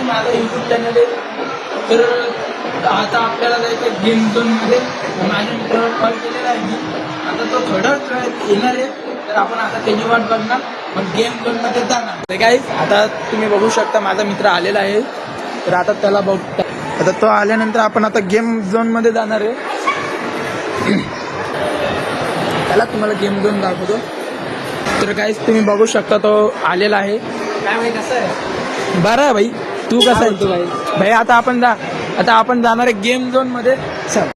माझा YouTube channel आहे. तर आता आपल्याला जायचं गेम झोनमध्ये. माझ्या मित्राला कॉल केलेला आहे मी. आता तो थोडाच वेळात येणार आहे. तर आपण आता त्याची वाट बघणार, पण गेम झोनमध्ये जाणार. तर गाईज आता तुम्ही बघू शकता माझा मित्र आलेला आहे. तर आता त्याला बघता, आता तो आल्यानंतर आपण आता गेम झोनमध्ये जाणार आहे. त्याला तुम्हाला गेम झोन दाखवतो. तर गाईज तुम्ही बघू शकता तो आलेला आहे. काय माहिती कसं आहे? बरं आहे भाई. तू कसा आहे? तू भाई भाई आता आपण जाणार आहे गेम झोन मध्ये. चल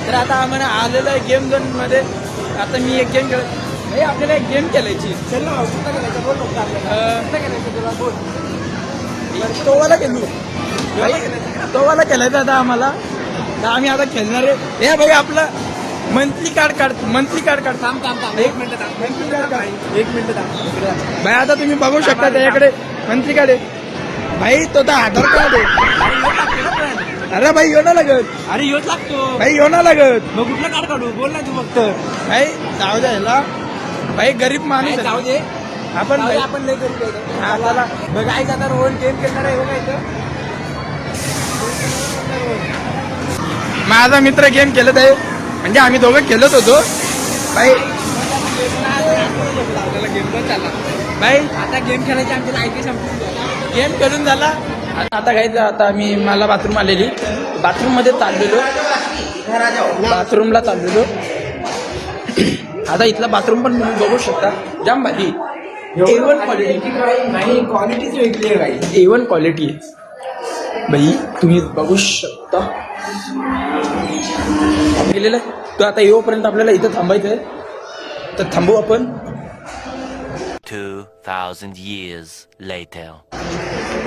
तर आता आम्हाला आलेलं आहे गेम झोन मध्ये. आता मी एक गेम खेळत. भाई आपल्याला एक गेम खेळायची. चल ना, कुठं करायचं बोल नको आपल्याला. कुठं करायचं तुला बोल. तोवाला खेळू. तोवाला खेळायचा आता आम्हाला. तर आम्ही आता खेळणार आहे. हे भाई आपलं मंथली कार्ड काढ. थांब 1 मिनिट थांब. मंथली कार्ड काढ. 1 मिनिट थांब. भाई आता तुम्ही बघू शकता त्याच्याकडे मंथली कार्ड आहे. भाई तो तर आधार कार्ड आहे. अरे भाई येऊ ना लागत. अरे योच लागतो. भाई येऊ ना लागत. मग कुठलं कार्ड काढू बोल ना तू फक्त. भाई जाऊ द्यायला. भाई गरीब माणूस आहे. जाऊ दे. आपण भाई आपण लय करू. हा, चला. बघ आई आता रोहन गेम खेळणार आहे बघा इथं. माझा मित्र गेम खेळत आहे. म्हणजे आम्ही दोघं खेळत होतो. भाई गेम पण चालला. भाई आता गेम खेळायची आमची लायकी संपली. गेम खेळून झाला. आता काय आता मला बाथरूम आलेली. बाथरूम मध्ये चाललेलो. बाथरूमला चाललेलो. आता इथला बाथरूम पण तुम्ही बघू शकता. जाम भारी. A1 quality. नाही क्वालिटीच वेगळी आहे भाई. A1 क्वालिटी आहे भाई. तुम्ही बघू शकता. गेलेलं तो आता येऊपर्यंत आपल्याला इथं थांबायचं आहे. तर थांबू आपण. 2000 years later.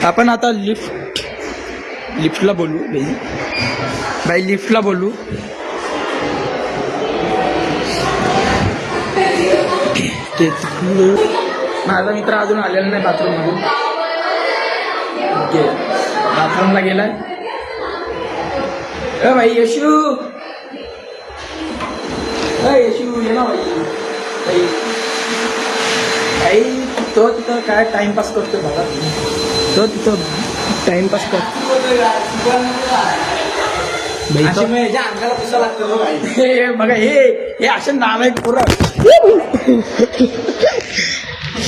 आपण आता लिफ्टला बोलू भाई. लिफ्टला बोलू. माझा मित्र अजून आलेला नाही बाथरूम मधून. बाथरूमला गेलाय. अ भाई यशू. यशू ये ना भाई. भाई तो तिथं काय टाइमपास करतोय बघा. तो तिथं टाइमपास करतो अंगाला पुसा लागतो भाई. हे बघा. हे असे नालायक पोरं.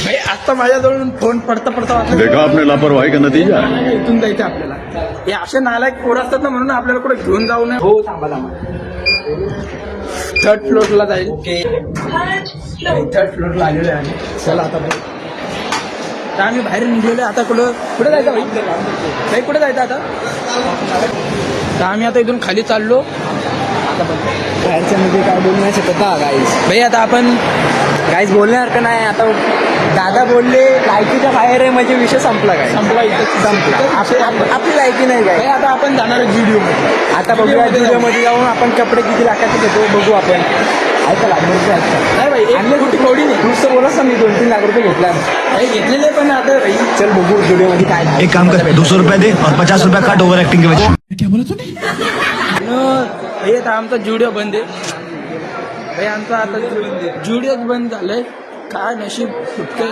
भाई आता माझ्याजवळून फोन पडता वाटलं. देखा आपने लापरवाही का नतीजा है. इथून जायचं आपल्याला. हे असे नालायक पोरं असतात ना, म्हणून आपल्याला कुठे घेऊन जाऊ नये. हो थांबा. 3rd फ्लोअरला जाईल. थर्ड फ्लोअरला आलेलो आहे आम्ही. चला आता भाई. तर आम्ही बाहेर निघलेलो. आता कुठे जायचं भाई? कुठे जायचं आता? तर आम्ही आता इथून खाली चाललो. आता बघ बाहेरच्या मध्ये काय बोलू नाही शकत गाईस. भाई आता आपण गाईस बोलण्यासारखं नाही. आता दादा बोलले लायकीच्या बाहेर आहे म्हणजे विषय संपला काय. संपला इथं संपला. आपली लायकी नाही काय. भाई आता आपण जाणार व्हिडिओमध्ये. आता बघूया व्हिडिओमध्ये जाऊन आपण कपडे किती लाखाचे घेतो बघू आपण. ऐका ₹1,00,000 नाही भाई आणले कुठे कवडी नाही. नुसतं बोला मी 2-3 लाख रुपये घेतला. भाई घेतलेले पण आता भाई. चल बघू व्हिडिओमध्ये काय नाही. एक काम कर 200 रुपये दे और 50 रुपये काट ओवर एक्टिंग के वजह. भाई आता आमचा जुडिओ बंद आहे. भाई आमचा आता जुडिओच बंद झालंय. काय नशीब फुटकं.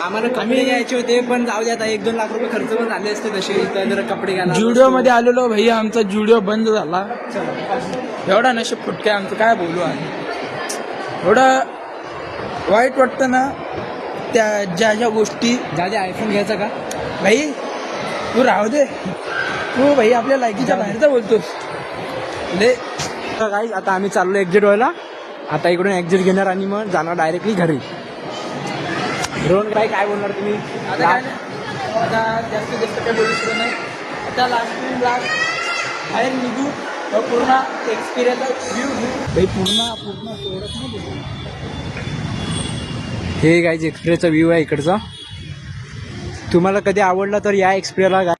आम्हाला कमी घ्यायचे होते पण जाऊ दे. आता 1-2 लाख रुपये खर्च पण झाले असते तसे. जर कपडे घ्यायला जुडिओ मध्ये आलेलो भाई. आमचा जुडिओ बंद झाला. एवढा नशीब फुटके आमचं. काय बोलू आहे. एवढं वाईट वाटतं ना त्या ज्या गोष्टी. ज्या आयफोन घ्यायचा का भाई? तू राहू दे. तू भाई आपल्या लायकीच्या बाहेरचा बोलतोस. गाईस आता आम्ही चाललो एक्झिट व्हायला. आता इकडून एक्झिट घेणार आणि मग जाणार डायरेक्टली घरी. रोहन काय बोलणार तुम्ही? आता जास्त काय बोलू शकत नाही. आता लास्ट बाहेर निघू. पूर्ण एक्सपिरियन्स व्ह्यू घेऊ भाई. पूर्ण सोडत नाही. हे गाईज एक्सप्रेसचा व्ह्यू आहे इकडचा. तुम्हाला कधी आवडला तर या एक्सप्रेसला